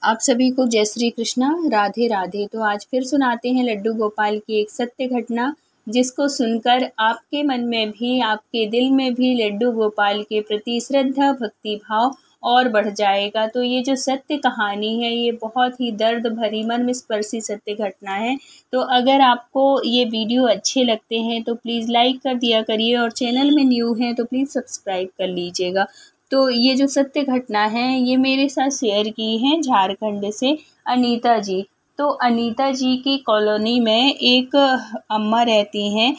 आप सभी को जय श्री कृष्णा, राधे राधे। तो आज फिर सुनाते हैं लड्डू गोपाल की एक सत्य घटना, जिसको सुनकर आपके मन में भी, आपके दिल में भी लड्डू गोपाल के प्रति श्रद्धा भक्ति भाव और बढ़ जाएगा। तो ये जो सत्य कहानी है, ये बहुत ही दर्द भरी मन स्पर्शी सत्य घटना है। तो अगर आपको ये वीडियो अच्छे लगते हैं तो प्लीज़ लाइक कर दिया करिए, और चैनल में न्यू हैं तो प्लीज़ सब्सक्राइब कर लीजिएगा। तो ये जो सत्य घटना है, ये मेरे साथ शेयर की है झारखंड से अनीता जी। तो अनीता जी की कॉलोनी में एक अम्मा रहती हैं,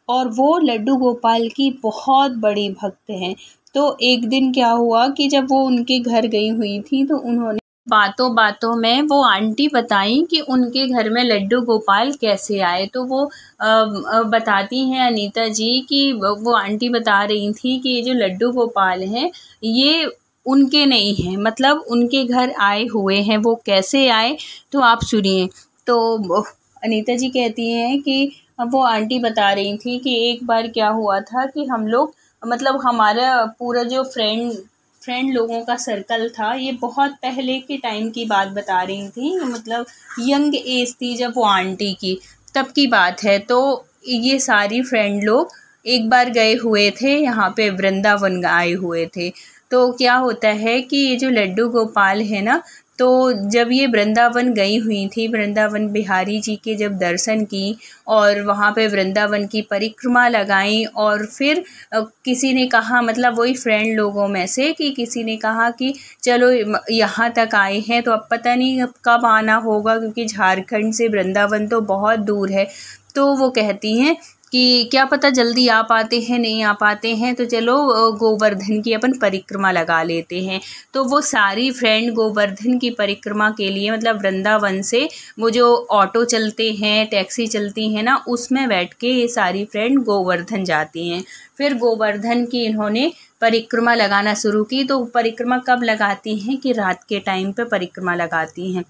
और वो लड्डू गोपाल की बहुत बड़ी भक्त हैं। तो एक दिन क्या हुआ कि जब वो उनके घर गई हुई थी, तो उन्होंने बातों बातों में वो आंटी बताई कि उनके घर में लड्डू गोपाल कैसे आए। तो वो बताती हैं अनीता जी कि वो आंटी बता रही थी कि ये जो लड्डू गोपाल हैं, ये उनके नहीं हैं, मतलब उनके घर आए हुए हैं। वो कैसे आए तो आप सुनिए। तो अनीता जी कहती हैं कि वो आंटी बता रही थी कि एक बार क्या हुआ था कि हम लोग, मतलब हमारा पूरा जो फ्रेंड लोगों का सर्कल था, ये बहुत पहले के टाइम की बात बता रही थी, मतलब यंग एज थी जब वो आंटी की, तब की बात है। तो ये सारी फ्रेंड लोग एक बार गए हुए थे, यहाँ पे वृंदावन आए हुए थे। तो क्या होता है कि ये जो लड्डू गोपाल है ना, तो जब ये वृंदावन गई हुई थी, वृंदावन बिहारी जी के जब दर्शन की और वहाँ पे वृंदावन की परिक्रमा लगाई, और फिर किसी ने कहा, मतलब वही फ्रेंड लोगों में से कि किसी ने कहा कि चलो यहाँ तक आए हैं तो अब पता नहीं अब कब आना होगा, क्योंकि झारखंड से वृंदावन तो बहुत दूर है। तो वो कहती हैं कि क्या पता जल्दी आ पाते हैं, नहीं आ पाते हैं, तो चलो गोवर्धन की अपन परिक्रमा लगा लेते हैं। तो वो सारी फ्रेंड गोवर्धन की परिक्रमा के लिए, मतलब वृंदावन से वो जो ऑटो चलते हैं, टैक्सी चलती है ना, उसमें बैठ के ये सारी फ्रेंड गोवर्धन जाती हैं। फिर गोवर्धन की इन्होंने परिक्रमा लगाना शुरू की। तो परिक्रमा कब लगाती हैं कि रात के टाइम पे परिक्रमा लगाती हैं।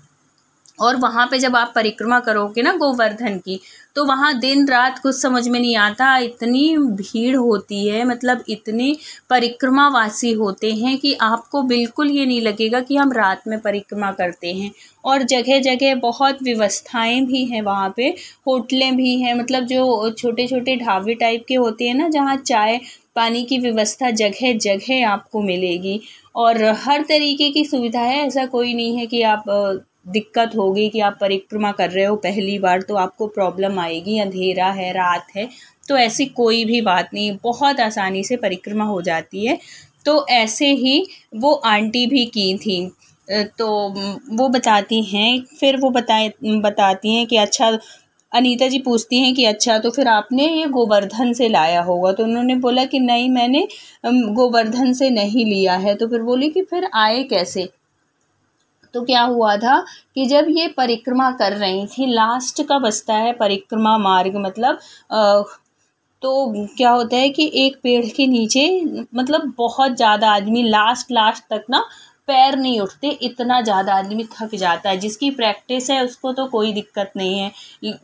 और वहाँ पे जब आप परिक्रमा करोगे ना गोवर्धन की, तो वहाँ दिन रात कुछ समझ में नहीं आता, इतनी भीड़ होती है, मतलब इतने परिक्रमावासी होते हैं कि आपको बिल्कुल ये नहीं लगेगा कि हम रात में परिक्रमा करते हैं। और जगह जगह बहुत व्यवस्थाएं भी हैं वहाँ पे, होटलें भी हैं, मतलब जो छोटे छोटे ढाबे टाइप के होते हैं ना, जहाँ चाय पानी की व्यवस्था जगह जगह आपको मिलेगी, और हर तरीके की सुविधा है। ऐसा कोई नहीं है कि आप दिक्कत होगी कि आप परिक्रमा कर रहे हो पहली बार तो आपको प्रॉब्लम आएगी, अंधेरा है, रात है, तो ऐसी कोई भी बात नहीं, बहुत आसानी से परिक्रमा हो जाती है। तो ऐसे ही वो आंटी भी की थी। तो वो बताती हैं, फिर वो बताती हैं कि अच्छा, अनीता जी पूछती हैं कि अच्छा तो फिर आपने ये गोवर्धन से लाया होगा। तो उन्होंने बोला कि नहीं, मैंने गोवर्धन से नहीं लिया है। तो फिर बोली कि फिर आए कैसे। तो क्या हुआ था कि जब ये परिक्रमा कर रही थी, लास्ट का बचता है परिक्रमा मार्ग, मतलब तो क्या होता है कि एक पेड़ के नीचे, मतलब बहुत ज़्यादा आदमी, लास्ट तक ना पैर नहीं उठते, इतना ज़्यादा आदमी थक जाता है। जिसकी प्रैक्टिस है उसको तो कोई दिक्कत नहीं है,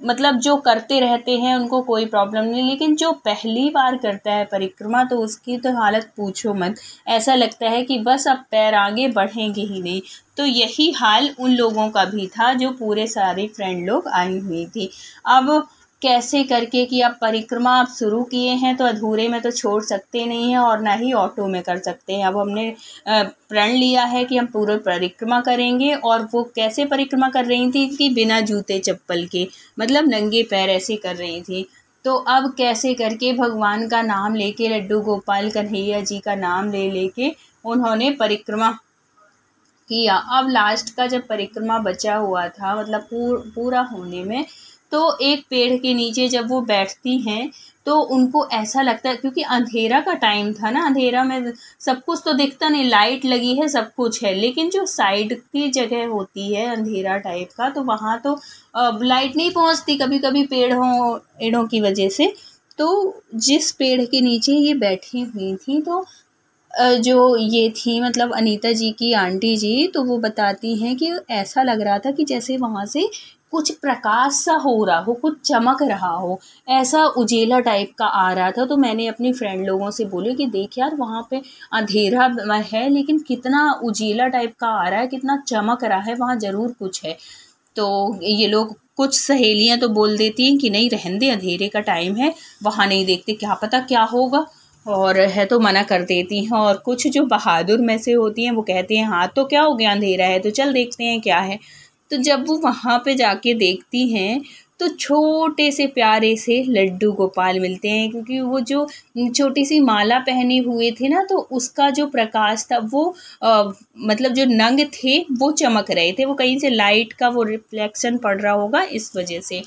मतलब जो करते रहते हैं उनको कोई प्रॉब्लम नहीं, लेकिन जो पहली बार करता है परिक्रमा तो उसकी तो हालत पूछो मत। ऐसा लगता है कि बस अब पैर आगे बढ़ेंगे ही नहीं। तो यही हाल उन लोगों का भी था, जो पूरे सारे फ्रेंड लोग आई हुई थी। अब कैसे करके कि आप परिक्रमा आप शुरू किए हैं तो अधूरे में तो छोड़ सकते नहीं हैं, और ना ही ऑटो में कर सकते हैं। अब हमने प्रण लिया है कि हम पूरे परिक्रमा करेंगे। और वो कैसे परिक्रमा कर रही थी कि बिना जूते चप्पल के, मतलब नंगे पैर ऐसे कर रही थी। तो अब कैसे करके भगवान का नाम लेके, लड्डू गोपाल कन्हैया जी का नाम ले लेके उन्होंने परिक्रमा किया। अब लास्ट का जब परिक्रमा बचा हुआ था, मतलब पूरा होने में, तो एक पेड़ के नीचे जब वो बैठती हैं तो उनको ऐसा लगता है, क्योंकि अंधेरा का टाइम था ना, अंधेरा में सब कुछ तो दिखता नहीं, लाइट लगी है, सब कुछ है, लेकिन जो साइड की जगह होती है अंधेरा टाइप का, तो वहाँ तो लाइट नहीं पहुँचती, कभी कभी पेड़ों की वजह से। तो जिस पेड़ के नीचे ये बैठी हुई थी, तो जो ये थी, मतलब अनीता जी की आंटी जी, तो वो बताती हैं कि ऐसा लग रहा था कि जैसे वहाँ से कुछ प्रकाश सा हो रहा हो, कुछ चमक रहा हो, ऐसा उजेला टाइप का आ रहा था। तो मैंने अपनी फ्रेंड लोगों से बोली कि देख यार वहाँ पे अंधेरा है लेकिन कितना उजेला टाइप का आ रहा है, कितना चमक रहा है, वहाँ ज़रूर कुछ है। तो ये लोग कुछ सहेलियाँ तो बोल देती हैं कि नहीं रहने दे, अंधेरे का टाइम है, वहाँ नहीं देखते, क्या पता क्या होगा, और है तो मना कर देती हैं। और कुछ जो बहादुर में से होती हैं वो कहती हैं हाँ तो क्या हो गया, अंधेरा है तो चल देखते हैं क्या है। तो जब वो वहाँ पे जाके देखती हैं तो छोटे से प्यारे से लड्डू गोपाल मिलते हैं, क्योंकि वो जो छोटी सी माला पहने हुए थे ना, तो उसका जो प्रकाश था वो मतलब जो नंग थे वो चमक रहे थे, वो कहीं से लाइट का वो रिफ्लेक्शन पड़ रहा होगा इस वजह से,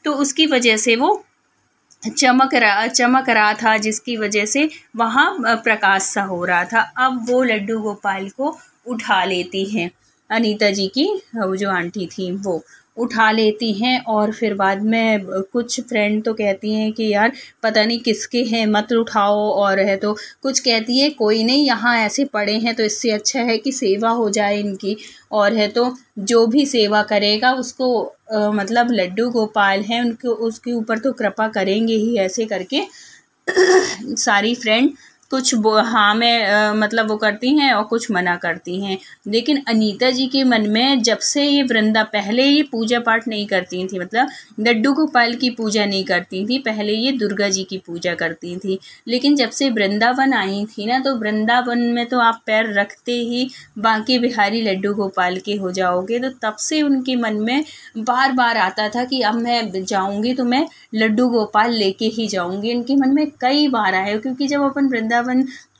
तो उसकी वजह से वो चमक रहा था, जिसकी वजह से वहाँ प्रकाश सा हो रहा था। अब वो लड्डू गोपाल को उठा लेती हैं, अनीता जी की वो जो आंटी थी वो उठा लेती हैं। और फिर बाद में कुछ फ्रेंड तो कहती हैं कि यार पता नहीं किसके हैं, मत उठाओ, और है तो कुछ कहती है कोई नहीं, यहाँ ऐसे पड़े हैं तो इससे अच्छा है कि सेवा हो जाए इनकी, और है तो जो भी सेवा करेगा उसको मतलब लड्डू गोपाल हैं उनको उसके ऊपर तो कृपा करेंगे ही, ऐसे करके सारी फ्रेंड कुछ हाँ में मतलब वो करती हैं और कुछ मना करती हैं। लेकिन अनीता जी के मन में जब से ये पहले ये पूजा पाठ नहीं करती थी, मतलब लड्डू गोपाल की पूजा नहीं करती थी, पहले ये दुर्गा जी की पूजा करती थी। लेकिन जब से वृंदावन आई थी ना, तो वृंदावन में तो आप पैर रखते ही बांके बिहारी लड्डू गोपाल के हो जाओगे, तो तब से उनके मन में बार बार आता था कि अब मैं जाऊँगी तो मैं लड्डू गोपाल लेके ही जाऊँगी। इनके मन में कई बार आया, क्योंकि जब अपन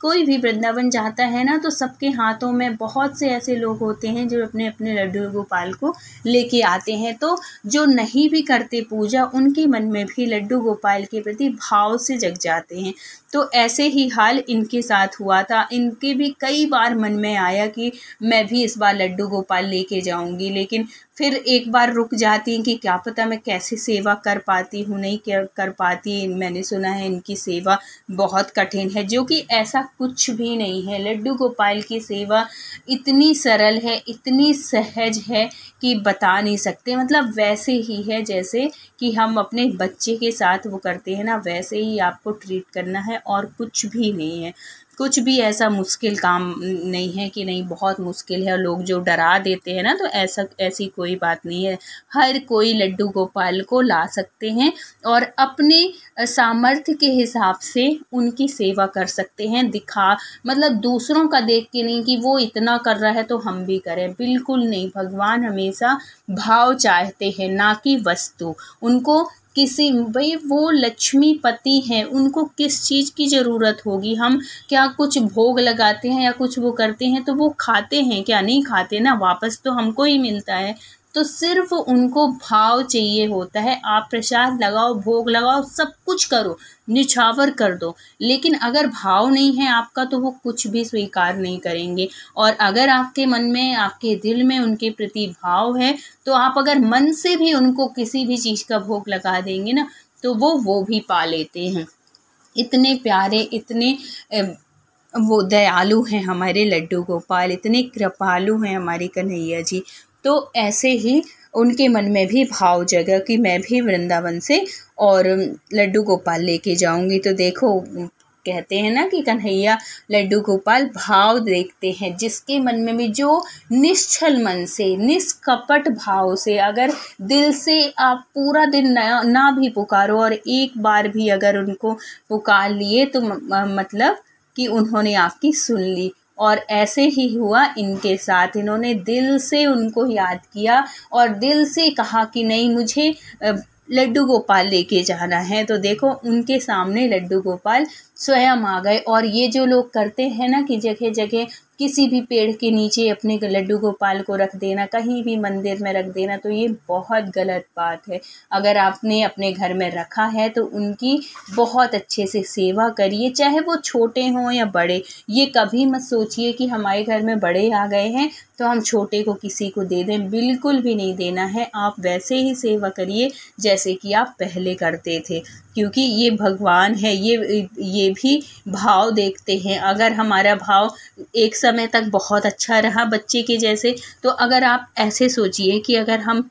कोई भी वृंदावन जाता है ना, तो सबके हाथों में बहुत से ऐसे लोग होते हैं जो अपने अपने लड्डू गोपाल को लेके आते हैं। तो जो नहीं भी करते पूजा, उनके मन में भी लड्डू गोपाल के प्रति भाव से जग जाते हैं। तो ऐसे ही हाल इनके साथ हुआ था। इनके भी कई बार मन में आया कि मैं भी इस बार लड्डू गोपाल लेके जाऊंगी, लेकिन फिर एक बार रुक जाती हैं कि क्या पता मैं कैसे सेवा कर पाती हूँ, नहीं कर पाती। मैंने सुना है इनकी सेवा बहुत कठिन है, जो कि ऐसा कुछ भी नहीं है। लड्डू गोपाल की सेवा इतनी सरल है, इतनी सहज है कि बता नहीं सकते। मतलब वैसे ही है जैसे कि हम अपने बच्चे के साथ वो करते हैं ना, वैसे ही आपको ट्रीट करना है, और कुछ भी नहीं है। कुछ भी ऐसा मुश्किल काम नहीं है कि नहीं बहुत मुश्किल है, और लोग जो डरा देते हैं ना, तो ऐसी कोई बात नहीं है। हर कोई लड्डू गोपाल को ला सकते हैं और अपने सामर्थ्य के हिसाब से उनकी सेवा कर सकते हैं। मतलब दूसरों का देख के नहीं कि वो इतना कर रहा है तो हम भी करें, बिल्कुल नहीं। भगवान हमेशा भाव चाहते हैं, ना कि वस्तु। उनको भाई वो लक्ष्मीपति हैं, उनको किस चीज़ की ज़रूरत होगी। हम क्या कुछ भोग लगाते हैं या कुछ वो करते हैं तो वो खाते हैं क्या? नहीं खाते ना, वापस तो हमको ही मिलता है। तो सिर्फ उनको भाव चाहिए होता है। आप प्रसाद लगाओ, भोग लगाओ, सब कुछ करो, निछावर कर दो, लेकिन अगर भाव नहीं है आपका तो वो कुछ भी स्वीकार नहीं करेंगे। और अगर आपके मन में, आपके दिल में उनके प्रति भाव है, तो आप अगर मन से भी उनको किसी भी चीज़ का भोग लगा देंगे ना, तो वो भी पा लेते हैं। इतने प्यारे, इतने वो दयालु हैं हमारे लड्डू गोपाल, इतने कृपालु हैं हमारे कन्हैया जी। तो ऐसे ही उनके मन में भी भाव जगा कि मैं भी वृंदावन से और लड्डू गोपाल लेके जाऊंगी। तो देखो, कहते हैं ना कि कन्हैया लड्डू गोपाल भाव देखते हैं। जिसके मन में भी, जो निश्चल मन से, निष्कपट भाव से, अगर दिल से आप पूरा दिन ना भी पुकारो और एक बार भी अगर उनको पुकार लिए, तो मतलब कि उन्होंने आपकी सुन ली। और ऐसे ही हुआ इनके साथ। इन्होंने दिल से उनको याद किया और दिल से कहा कि नहीं, मुझे लड्डू गोपाल लेके जाना है। तो देखो, उनके सामने लड्डू गोपाल स्वयं आ गए। और ये जो लोग करते हैं ना कि जगह जगह किसी भी पेड़ के नीचे अपने लड्डू गोपाल को रख देना, कहीं भी मंदिर में रख देना, तो ये बहुत गलत बात है। अगर आपने अपने घर में रखा है तो उनकी बहुत अच्छे से सेवा करिए, चाहे वो छोटे हों या बड़े। ये कभी मत सोचिए कि हमारे घर में बड़े आ गए हैं तो हम छोटे को किसी को दे दें, बिल्कुल भी नहीं देना है। आप वैसे ही सेवा करिए जैसे कि आप पहले करते थे, क्योंकि ये भगवान है, ये भी भाव देखते हैं। अगर हमारा भाव एक समय तक बहुत अच्छा रहा बच्चे के जैसे, तो अगर आप ऐसे सोचिए कि अगर हम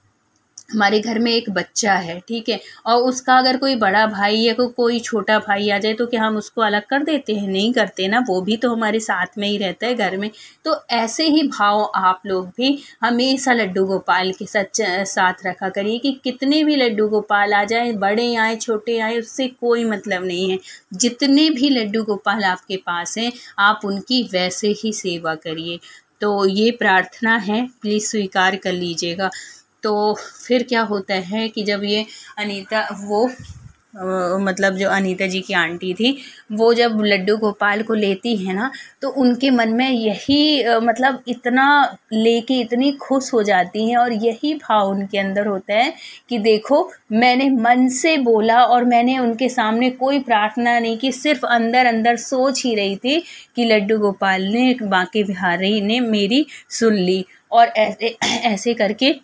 हमारे घर में एक बच्चा है, ठीक है, और उसका अगर कोई बड़ा भाई या कोई छोटा भाई आ जाए तो क्या हम उसको अलग कर देते हैं? नहीं करते ना, वो भी तो हमारे साथ में ही रहता है घर में। तो ऐसे ही भाव आप लोग भी हमेशा लड्डू गोपाल के साथ रखा करिए कि कितने भी लड्डू गोपाल आ जाए, बड़े आए छोटे आए, उससे कोई मतलब नहीं है। जितने भी लड्डू गोपाल आपके पास हैं आप उनकी वैसे ही सेवा करिए। तो ये प्रार्थना है, प्लीज़ स्वीकार कर लीजिएगा। तो फिर क्या होता है कि जब ये अनीता मतलब जो अनीता जी की आंटी थी, वो जब लड्डू गोपाल को लेती है ना, तो उनके मन में यही मतलब इतना लेके इतनी खुश हो जाती हैं और यही भाव उनके अंदर होता है कि देखो मैंने मन से बोला और मैंने उनके सामने कोई प्रार्थना नहीं की, सिर्फ अंदर अंदर सोच ही रही थी कि लड्डू गोपाल ने, बांके बिहारी ने मेरी सुन ली। और ऐसे ऐसे करके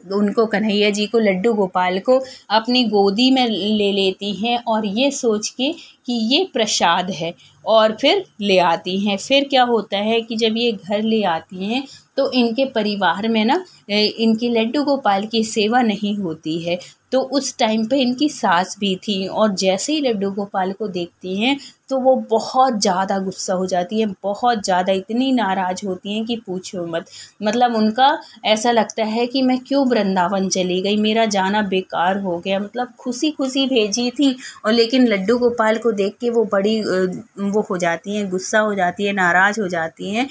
उनको, कन्हैया जी को, लड्डू गोपाल को अपनी गोदी में ले लेती हैं और ये सोच के कि ये प्रसाद है, और फिर ले आती हैं। फिर क्या होता है कि जब ये घर ले आती हैं तो इनके परिवार में ना इनकी लड्डू गोपाल की सेवा नहीं होती है। तो उस टाइम पे इनकी सास भी थी और जैसे ही लड्डू गोपाल को देखती हैं तो वो बहुत ज़्यादा गुस्सा हो जाती है, बहुत ज़्यादा, इतनी नाराज़ होती हैं कि पूछो मत। मतलब उनका ऐसा लगता है कि मैं क्यों वृंदावन चली गई, मेरा जाना बेकार हो गया। मतलब खुशी खुशी भेजी थी और लेकिन लड्डू गोपाल को देख के वो बड़ी वो हो जाती हैं, गुस्सा हो जाती है, नाराज़ हो जाती हैं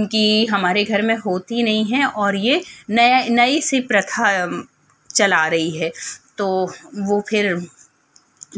कि हमारे घर में होती नहीं है और ये नई सी प्रथा चला रही है। तो वो फिर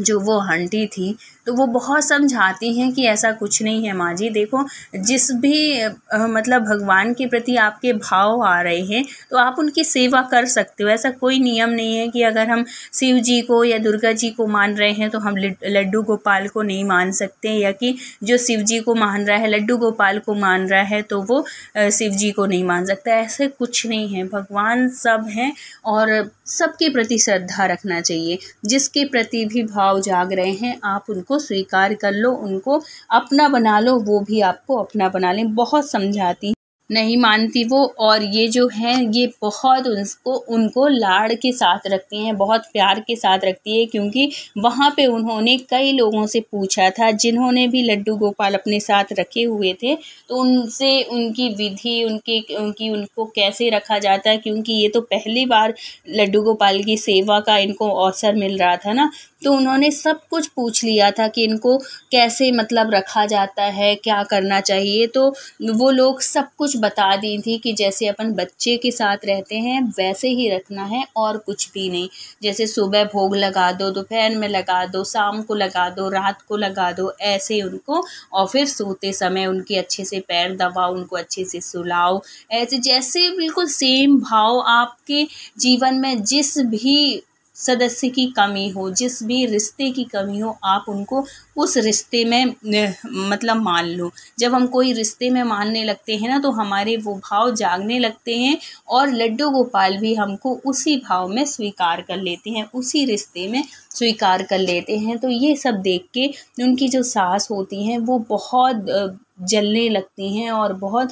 जो वो आंटी थी तो वो बहुत समझाती हैं कि ऐसा कुछ नहीं है माँ जी, देखो जिस भी मतलब भगवान के प्रति आपके भाव आ रहे हैं तो आप उनकी सेवा कर सकते हो। ऐसा कोई नियम नहीं है कि अगर हम शिव जी को या दुर्गा जी को मान रहे हैं तो हम लड्डू गोपाल को नहीं मान सकते, या कि जो शिव जी को मान रहा है लड्डू गोपाल को मान रहा है तो वो शिव जी को नहीं मान सकता। ऐसे कुछ नहीं है, भगवान सब हैं और सबके प्रति श्रद्धा रखना चाहिए। जिसके प्रति भी भाव जाग रहे हैं आप उनको स्वीकार कर लो, उनको अपना बना लो, वो भी आपको अपना बना लें। बहुत समझाती नहीं मानती वो, और ये जो है ये बहुत उनको लाड़ के साथ रखती हैं, बहुत प्यार के साथ रखती है, क्योंकि वहाँ पे उन्होंने कई लोगों से पूछा था जिन्होंने भी लड्डू गोपाल अपने साथ रखे हुए थे, तो उनसे उनकी विधि उनको कैसे रखा जाता है, क्योंकि ये तो पहली बार लड्डू गोपाल की सेवा का इनको अवसर मिल रहा था ना, तो उन्होंने सब कुछ पूछ लिया था कि इनको कैसे मतलब रखा जाता है, क्या करना चाहिए। तो वो लोग सब कुछ बता दी थी कि जैसे अपन बच्चे के साथ रहते हैं वैसे ही रखना है और कुछ भी नहीं। जैसे सुबह भोग लगा दो, दोपहर में लगा दो, शाम को लगा दो, रात को लगा दो, ऐसे उनको, और फिर सोते समय उनके अच्छे से पैर दबाओ, उनको अच्छे से सुलाओ। ऐसे जैसे बिल्कुल सेम भाव आपके जीवन में जिस भी सदस्य की कमी हो, जिस भी रिश्ते की कमी हो, आप उनको उस रिश्ते में मतलब मान लो। जब हम कोई रिश्ते में मानने लगते हैं ना तो हमारे वो भाव जागने लगते हैं और लड्डू गोपाल भी हमको उसी भाव में स्वीकार कर लेते हैं, उसी रिश्ते में स्वीकार कर लेते हैं। तो ये सब देख के उनकी जो सास होती हैं वो बहुत जलने लगती हैं और बहुत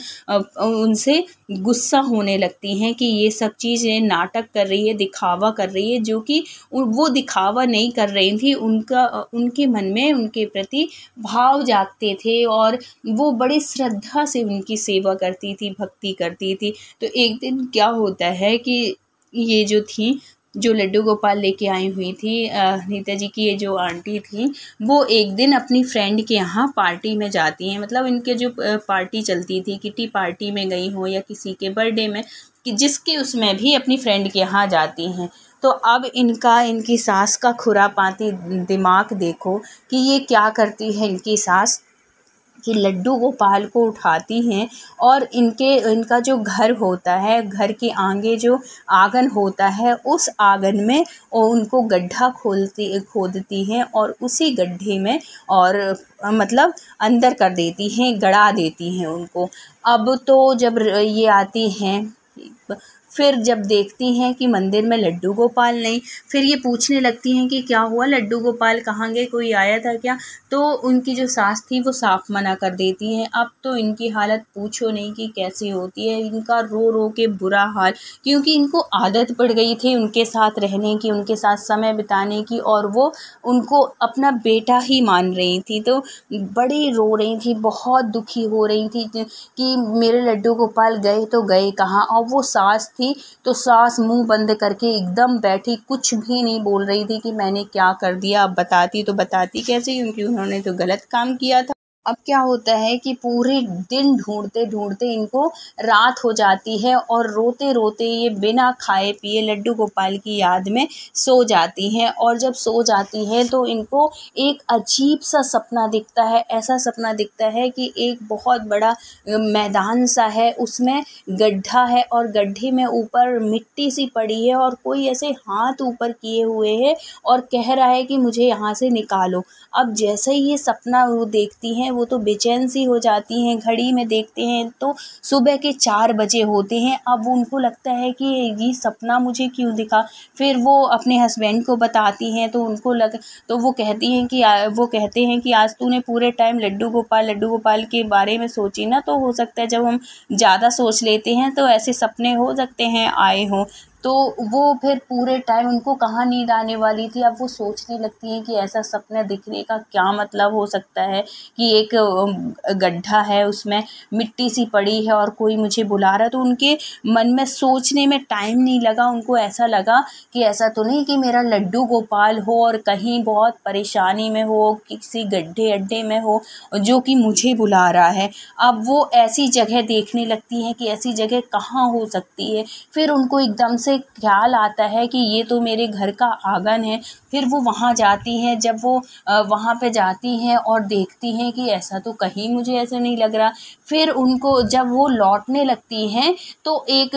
उनसे गुस्सा होने लगती हैं कि ये सब चीज़ें नाटक कर रही है, दिखावा कर रही है, जो कि वो दिखावा नहीं कर रही थी। उनके मन में उनके प्रति भाव जागते थे और वो बड़ी श्रद्धा से उनकी सेवा करती थी, भक्ति करती थी। तो एक दिन क्या होता है कि ये जो थी, जो लड्डू गोपाल लेके आई हुई थी नीता जी की ये जो आंटी थी, वो एक दिन अपनी फ्रेंड के यहाँ पार्टी में जाती हैं। मतलब इनके जो पार्टी चलती थी, किटी पार्टी में गई हो या किसी के बर्थडे में, कि जिसके उसमें भी अपनी फ्रेंड के यहाँ जाती हैं। तो अब इनकी सास का खुरापाती दिमाग देखो कि ये क्या करती है इनकी सास, कि लड्डू गोपाल को उठाती हैं और इनका जो घर होता है, घर के आगे जो आंगन होता है, उस आंगन में उनको गड्ढा खोदती हैं और उसी गड्ढे में और मतलब अंदर कर देती हैं, गड़ा देती हैं उनको। अब तो जब ये आती हैं फिर जब देखती हैं कि मंदिर में लड्डू गोपाल नहीं, फिर ये पूछने लगती हैं कि क्या हुआ, लड्डू गोपाल कहाँ गए, कोई आया था क्या? तो उनकी जो सास थी वो साफ मना कर देती हैं। अब तो इनकी हालत पूछो नहीं कि कैसी होती है, इनका रो रो के बुरा हाल, क्योंकि इनको आदत पड़ गई थी उनके साथ रहने की, उनके साथ समय बिताने की, और वो उनको अपना बेटा ही मान रही थी। तो बड़ी रो रही थी, बहुत दुखी हो रही थी कि मेरे लड्डू गोपाल गए तो गए कहाँ। और वो सास थी तो सास मुंह बंद करके एकदम बैठी, कुछ भी नहीं बोल रही थी कि मैंने क्या कर दिया। अब बताती तो बताती कैसे, क्योंकि उन्होंने तो गलत काम किया था। अब क्या होता है कि पूरे दिन ढूंढते ढूंढते इनको रात हो जाती है, और रोते रोते ये बिना खाए पिए लड्डू गोपाल की याद में सो जाती हैं। और जब सो जाती हैं तो इनको एक अजीब सा सपना दिखता है। ऐसा सपना दिखता है कि एक बहुत बड़ा मैदान सा है, उसमें गड्ढा है, और गड्ढे में ऊपर मिट्टी सी पड़ी है, और कोई ऐसे हाथ ऊपर किए हुए है और कह रहा है कि मुझे यहाँ से निकालो। अब जैसे ही ये सपना वो देखती हैं, वो तो बेचैन सी हो जाती हैं। घड़ी में देखते हैं तो सुबह के 4 बजे होते हैं। अब उनको लगता है कि ये सपना मुझे क्यों दिखा। फिर वो अपने हस्बैंड को बताती हैं, तो वो कहती हैं कि वो कहते हैं कि आज तूने पूरे टाइम लड्डू गोपाल के बारे में सोची ना, तो हो सकता है जब हम ज़्यादा सोच लेते हैं तो ऐसे सपने हो सकते हैं आए हों। तो वो फिर पूरे टाइम, उनको कहाँ नींद आने वाली थी, अब वो सोचने लगती हैं कि ऐसा सपना दिखने का क्या मतलब हो सकता है कि एक गड्ढा है, उसमें मिट्टी सी पड़ी है और कोई मुझे बुला रहा है। तो उनके मन में सोचने में टाइम नहीं लगा, उनको ऐसा लगा कि ऐसा तो नहीं कि मेरा लड्डू गोपाल हो और कहीं बहुत परेशानी में हो, किसी गड्ढे अड्डे में हो, जो कि मुझे बुला रहा है। अब वो ऐसी जगह देखने लगती हैं कि ऐसी जगह कहाँ हो सकती है। फिर उनको एकदम से ख्याल आता है कि ये तो मेरे घर का आंगन है। फिर वो वहाँ जाती हैं। जब वो वहाँ पे जाती हैं और देखती हैं कि ऐसा तो कहीं मुझे ऐसा नहीं लग रहा। फिर उनको जब वो लौटने लगती हैं तो एक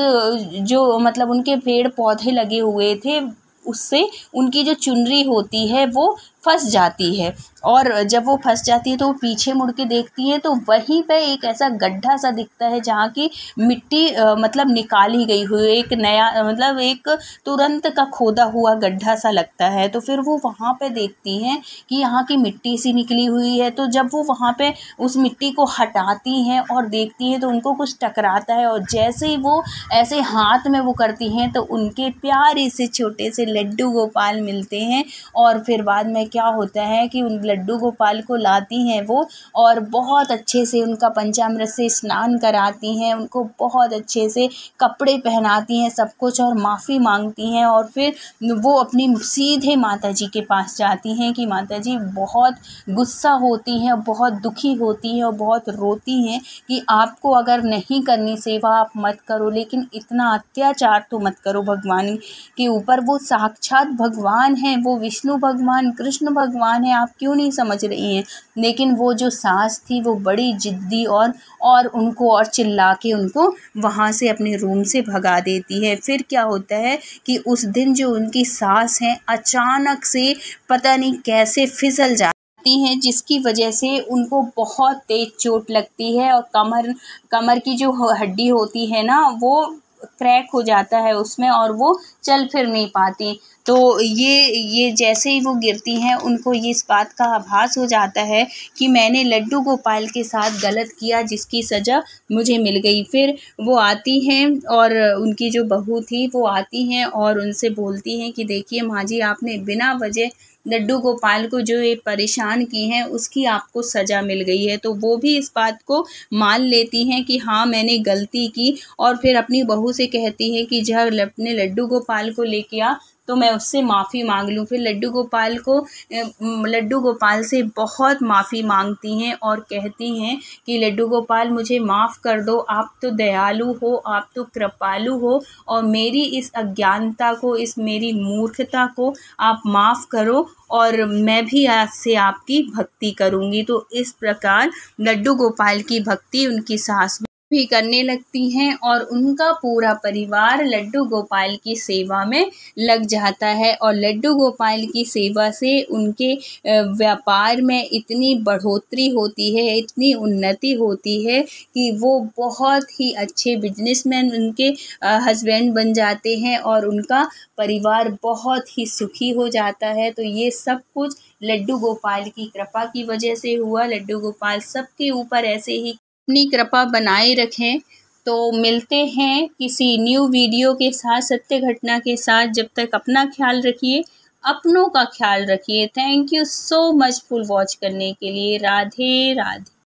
जो मतलब उनके पेड़ पौधे लगे हुए थे, उससे उनकी जो चुनरी होती है वो फंस जाती है। और जब वो फंस जाती है तो वो पीछे मुड़ के देखती है तो वहीं पे एक ऐसा गड्ढा सा दिखता है जहाँ की मिट्टी मतलब निकाली गई हुई, एक नया मतलब एक तुरंत का खोदा हुआ गड्ढा सा लगता है। तो फिर वो वहाँ पे देखती हैं कि यहाँ की मिट्टी सी निकली हुई है। तो जब वो वहाँ पे उस मिट्टी को हटाती हैं और देखती हैं तो उनको कुछ टकराता है, और जैसे ही वो ऐसे हाथ में वो करती हैं तो उनके प्यारे से छोटे से लड्डू गोपाल मिलते हैं। और फिर बाद में क्या होता है कि उन लड्डू गोपाल को लाती हैं वो, और बहुत अच्छे से उनका पंचामृत से स्नान कराती हैं, उनको बहुत अच्छे से कपड़े पहनाती हैं, सब कुछ, और माफ़ी मांगती हैं। और फिर वो अपनी सीधे माताजी के पास जाती हैं कि माताजी बहुत गुस्सा होती हैं, बहुत दुखी होती हैं और बहुत रोती हैं कि आपको अगर नहीं करनी सेवा आप मत करो, लेकिन इतना अत्याचार तो मत करो भगवान के ऊपर। वो साक्षात भगवान हैं, वो विष्णु भगवान, कृष्ण भगवान हैं, आप क्यों नहीं समझ रही हैं। लेकिन वो जो सास थी वो बड़ी जिद्दी और उनको और चिल्ला के उनको वहाँ से अपने रूम से भगा देती है। फिर क्या होता है कि उस दिन जो उनकी सास हैं अचानक से पता नहीं कैसे फिसल जाती हैं, जिसकी वजह से उनको बहुत तेज चोट लगती है, और कमर की जो हड्डी होती है ना वो क्रैक हो जाता है उसमें, और वो चल फिर नहीं पाती। तो ये जैसे ही वो गिरती हैं उनको ये इस बात का आभास हो जाता है कि मैंने लड्डू गोपाल के साथ गलत किया, जिसकी सज़ा मुझे मिल गई। फिर वो आती हैं और उनकी जो बहू थी वो आती हैं और उनसे बोलती हैं कि देखिए माँ जी, आपने बिना वजह लड्डू गोपाल को जो ये परेशान की हैं उसकी आपको सज़ा मिल गई है। तो वो भी इस बात को मान लेती हैं कि हाँ मैंने गलती की, और फिर अपनी बहू से कहती है कि जब अपने लड्डू गोपाल को लेके आ तो मैं उससे माफ़ी मांग लूँ। फिर लड्डू गोपाल से बहुत माफ़ी मांगती हैं और कहती हैं कि लड्डू गोपाल मुझे माफ़ कर दो, आप तो दयालु हो, आप तो कृपालु हो, और मेरी इस अज्ञानता को, इस मेरी मूर्खता को आप माफ़ करो, और मैं भी आज से आपकी भक्ति करूँगी। तो इस प्रकार लड्डू गोपाल की भक्ति उनकी सास भी करने लगती हैं और उनका पूरा परिवार लड्डू गोपाल की सेवा में लग जाता है और लड्डू गोपाल की सेवा से उनके व्यापार में इतनी बढ़ोतरी होती है, इतनी उन्नति होती है कि वो बहुत ही अच्छे बिजनेसमैन उनके हस्बैंड बन जाते हैं और उनका परिवार बहुत ही सुखी हो जाता है। तो ये सब कुछ लड्डू गोपाल की कृपा की वजह से हुआ। लड्डू गोपाल सबके ऊपर ऐसे ही अपनी कृपा बनाए रखें। तो मिलते हैं किसी न्यू वीडियो के साथ, सत्य घटना के साथ। जब तक अपना ख्याल रखिए, अपनों का ख्याल रखिए। Thank you so much full watch करने के लिए। राधे राधे।